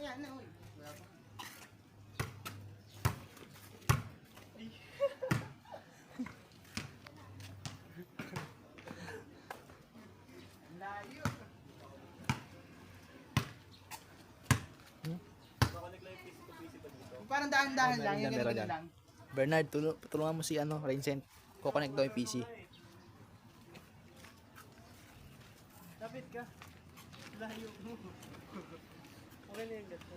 Yan na, uy. Wala pa. Layo. Parang dahan-dahan lang, yung ganun lang. Bernard, tulungan mo si Raincent. Kukonect daw yung PC. Lapit ka. Layo mo. Okay na yung gato.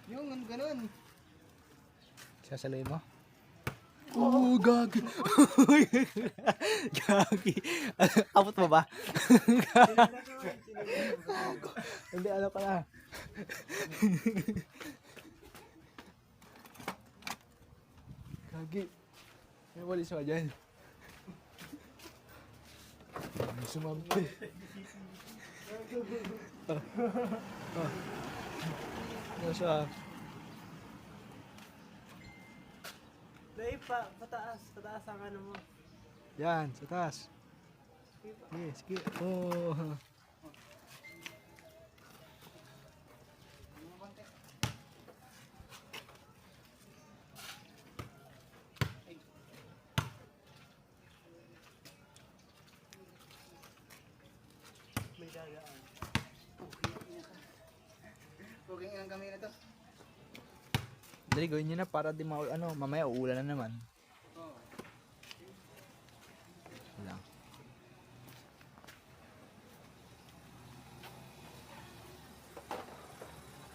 Yung ganun. Sasaloy mo? Oh, gagi. Gagi. Abot mo ba? Hindi, ano ka na. Gagi. May walis mo dyan. May sumampi. Nasa. Dahil pataas ang ano mo. Yan, sa taas. Sige, sige. Oh. May gagaan. Okay, ilang kami na to. Dali, gawin nyo na para di mamaya uulan na naman.